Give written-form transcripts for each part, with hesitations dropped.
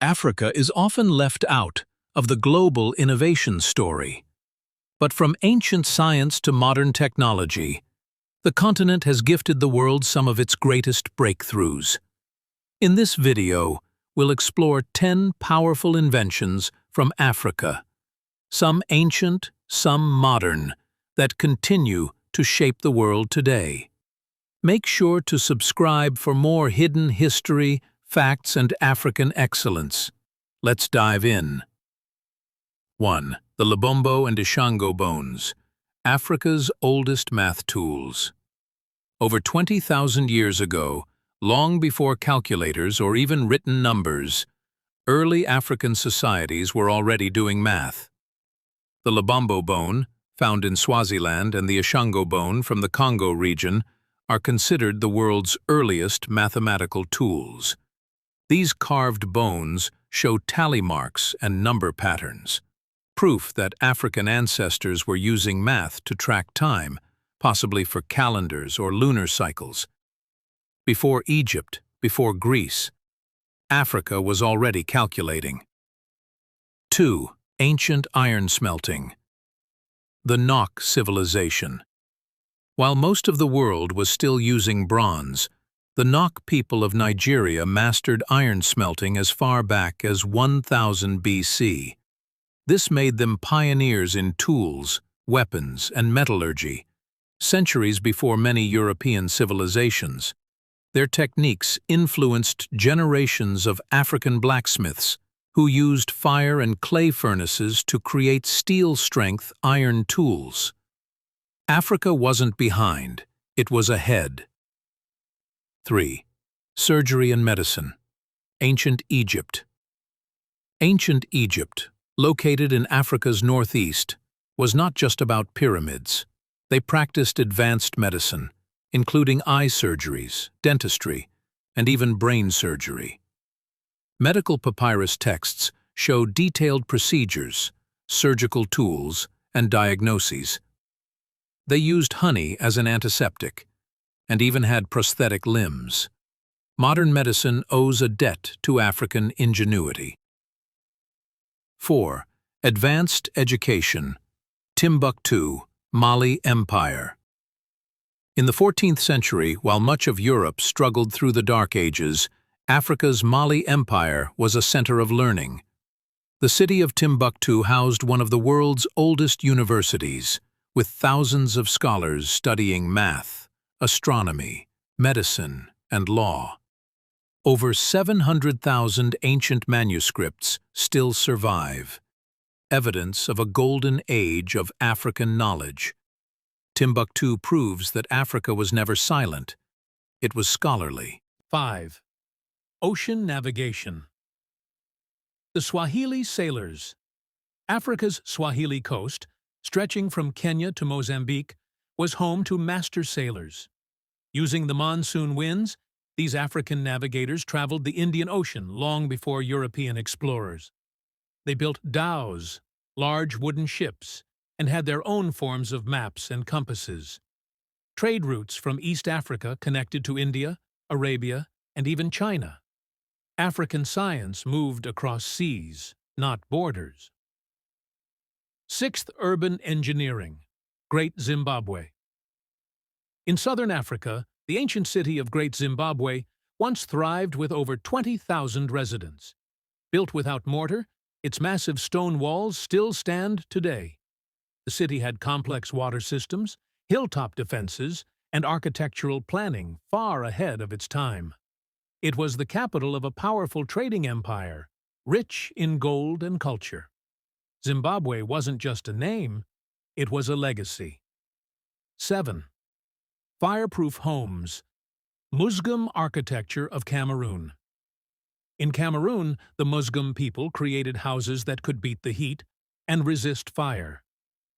Africa is often left out of the global innovation story. But from ancient science to modern technology, the continent has gifted the world some of its greatest breakthroughs. In this video, we'll explore 10 powerful inventions from Africa, some ancient, some modern, that continue to shape the world today. Make sure to subscribe for more hidden history, facts, and African excellence. Let's dive in. 1. The Lubombo and Ishango bones, Africa's oldest math tools. Over 20,000 years ago, long before calculators or even written numbers, early African societies were already doing math. The Lubombo bone, found in Swaziland, and the Ishango bone from the Congo region are considered the world's earliest mathematical tools. These carved bones show tally marks and number patterns, proof that African ancestors were using math to track time, possibly for calendars or lunar cycles. Before Egypt, before Greece, Africa was already calculating. 2. Ancient iron smelting. The Nok civilization. While most of the world was still using bronze, the Nok people of Nigeria mastered iron smelting as far back as 1000 BC. This made them pioneers in tools, weapons, and metallurgy, centuries before many European civilizations. Their techniques influenced generations of African blacksmiths who used fire and clay furnaces to create steel-strength iron tools. Africa wasn't behind, it was ahead. 3. Surgery and medicine. Ancient Egypt. Ancient Egypt, located in Africa's northeast, was not just about pyramids. They practiced advanced medicine, including eye surgeries, dentistry, and even brain surgery. Medical papyrus texts show detailed procedures, surgical tools, and diagnoses. They used honey as an antiseptic, and even had prosthetic limbs. Modern medicine owes a debt to African ingenuity. 4. Advanced education. Timbuktu, Mali Empire. In the 14th century, while much of Europe struggled through the Dark Ages, Africa's Mali Empire was a center of learning. The city of Timbuktu housed one of the world's oldest universities, with thousands of scholars studying math, astronomy, medicine, and law. Over 700,000 ancient manuscripts still survive, evidence of a golden age of African knowledge. Timbuktu proves that Africa was never silent. It was scholarly. 5. Ocean navigation. The Swahili sailors. Africa's Swahili coast, stretching from Kenya to Mozambique, was home to master sailors. Using the monsoon winds, these African navigators traveled the Indian Ocean long before European explorers. They built dhows, large wooden ships, and had their own forms of maps and compasses. Trade routes from East Africa connected to India, Arabia, and even China. African science moved across seas, not borders. 6th Urban engineering. Great Zimbabwe. In southern Africa, the ancient city of Great Zimbabwe once thrived with over 20,000 residents. Built without mortar, its massive stone walls still stand today. The city had complex water systems, hilltop defenses, and architectural planning far ahead of its time. It was the capital of a powerful trading empire, rich in gold and culture. Zimbabwe wasn't just a name, it was a legacy. 7. Fireproof homes. Musgum architecture of Cameroon. In Cameroon, the Musgum people created houses that could beat the heat and resist fire.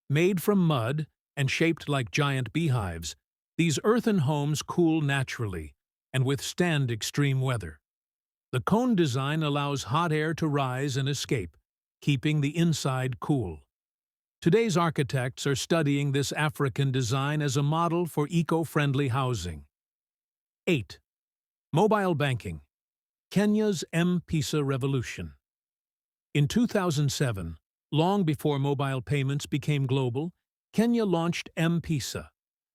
Made from mud and shaped like giant beehives, these earthen homes cool naturally and withstand extreme weather. The cone design allows hot air to rise and escape, keeping the inside cool. Today's architects are studying this African design as a model for eco-friendly housing. 8. Mobile banking. Kenya's M-Pesa revolution. In 2007, long before mobile payments became global, Kenya launched M-Pesa,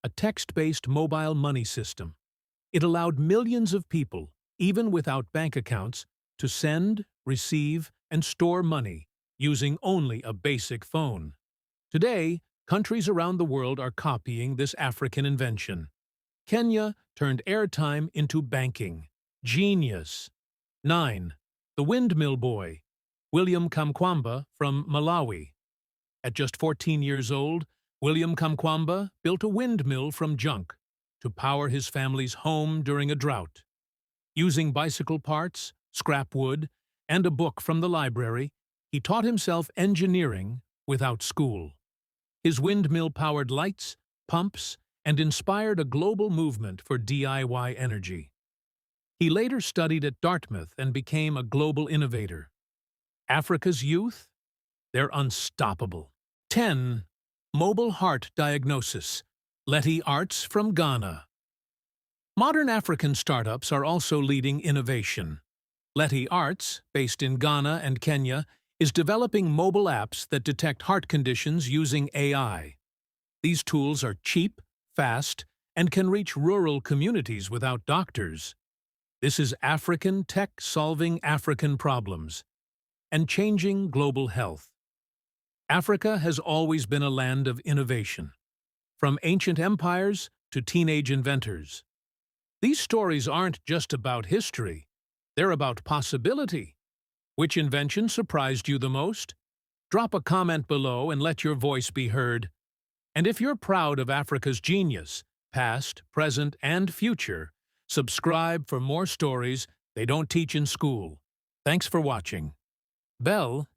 a text-based mobile money system. It allowed millions of people, even without bank accounts, to send, receive, and store money using only a basic phone. Today, countries around the world are copying this African invention. Kenya turned airtime into banking. Genius. 9. The Windmill Boy, William Kamkwamba from Malawi. At just 14 years old, William Kamkwamba built a windmill from junk to power his family's home during a drought. Using bicycle parts, scrap wood, and a book from the library, he taught himself engineering without school. His windmill powered lights, pumps, and inspired a global movement for DIY energy. He later studied at Dartmouth and became a global innovator. Africa's youth? They're unstoppable. 10. Mobile heart diagnosis. Letty Arts from Ghana. Modern African startups are also leading innovation. Letty Arts, based in Ghana and Kenya, is developing mobile apps that detect heart conditions using AI. These tools are cheap, fast, and can reach rural communities without doctors. This is African tech solving African problems and changing global health. Africa has always been a land of innovation, from ancient empires to teenage inventors. These stories aren't just about history, they're about possibility. Which invention surprised you the most? Drop a comment below and let your voice be heard. And if you're proud of Africa's genius, past, present, and future, subscribe for more stories they don't teach in school. Thanks for watching. Bell